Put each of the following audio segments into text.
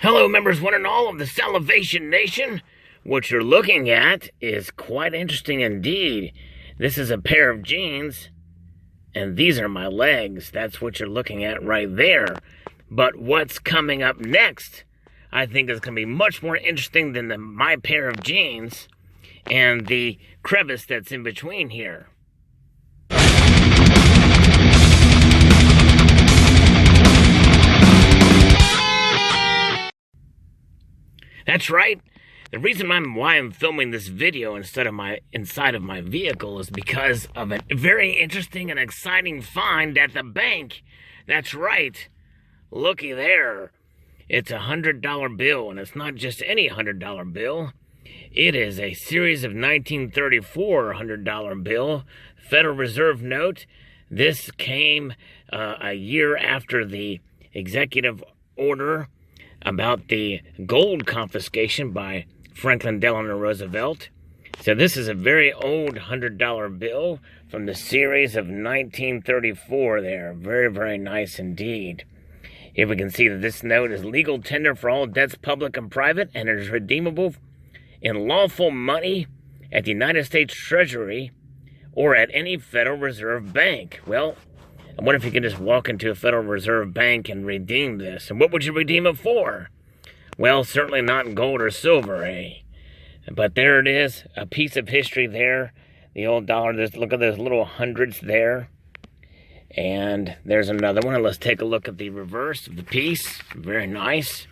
Hello, members one and all of the Salivation Nation. What you're looking at is quite interesting indeed. This is a pair of jeans, and these are my legs. That's what you're looking at right there. But what's coming up next, I think is going to be much more interesting than my pair of jeans and the crevice that's in between here. That's right. The reason why I'm filming this video inside of my vehicle is because of a very interesting and exciting find at the bank. That's right. Looky there. It's a $100 bill, and it's not just any $100 bill. It is a series of 1934 $100 bill, Federal Reserve note. This came a year after the executive order about the gold confiscation by Franklin Delano Roosevelt. So this is a very old $100 bill from the series of 1934 there. Very, very nice indeed. Here we can see that this note is legal tender for all debts, public and private, and it is redeemable in lawful money at the United States Treasury or at any Federal Reserve Bank. Well, I wonder if you can just walk into a Federal Reserve Bank and redeem this. And what would you redeem it for? Well, certainly not in gold or silver, eh? But there it is, a piece of history there. The old dollar, look at those little hundreds there. And there's another one. Let's take a look at the reverse of the piece. Very nice.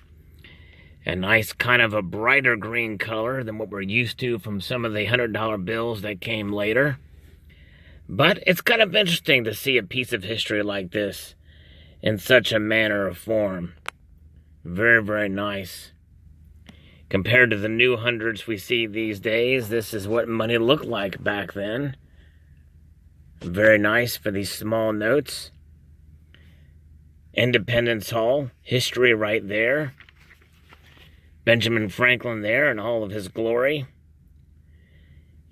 A nice kind of a brighter green color than what we're used to from some of the $100 bills that came later. But it's kind of interesting to see a piece of history like this in such a manner of form. Very, very nice. Compared to the new hundreds we see these days, this is what money looked like back then. Very nice for these small notes. Independence Hall, history right there. Benjamin Franklin there in all of his glory.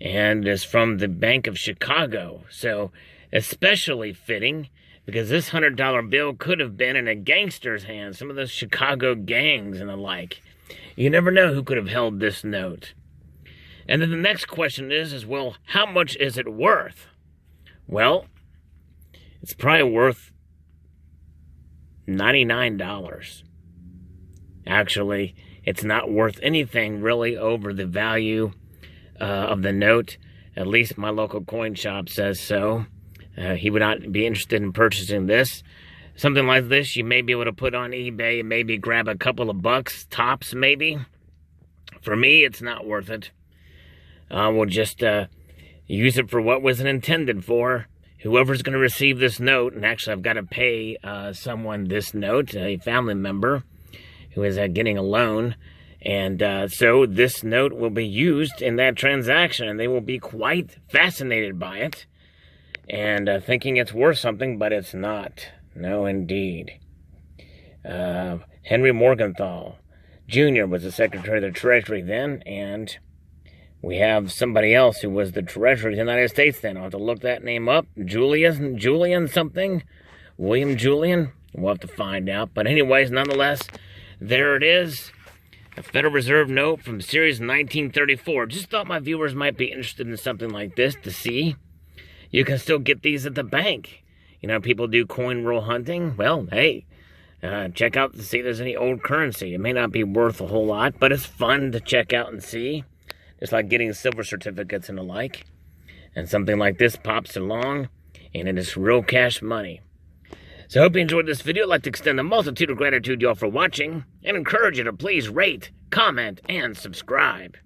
And is from the Bank of Chicago. So, especially fitting, because this $100 bill could have been in a gangster's hands, some of those Chicago gangs and the like. You never know who could have held this note. And then the next question is, well, how much is it worth? Well, it's probably worth $99. Actually, it's not worth anything really over the value of the note. At least my local coin shop says so. He would not be interested in purchasing this. Something like this, you may be able to put on eBay and maybe grab a couple of bucks, tops maybe. For me, it's not worth it. We'll just use it for what was it intended for. Whoever's going to receive this note, and actually I've got to pay someone this note, a family member who is getting a loan. And so this note will be used in that transaction, and they will be quite fascinated by it and thinking it's worth something, but it's not. No, indeed. Henry Morgenthau Jr. was the Secretary of the Treasury then, and we have somebody else who was the Treasurer of the United States then. I'll have to look that name up. Julian something? William Julian? We'll have to find out. But anyways, nonetheless, there it is. A Federal Reserve note from series 1934. Just thought my viewers might be interested in something like this to see. You can still get these at the bank. You know, people do coin roll hunting. Well, hey, check out to see if there's any old currency. It may not be worth a whole lot, but it's fun to check out and see. It's like getting silver certificates and the like. And something like this pops along, and it is real cash money. So I hope you enjoyed this video. I'd like to extend a multitude of gratitude to y'all for watching, and encourage you to please rate, comment, and subscribe.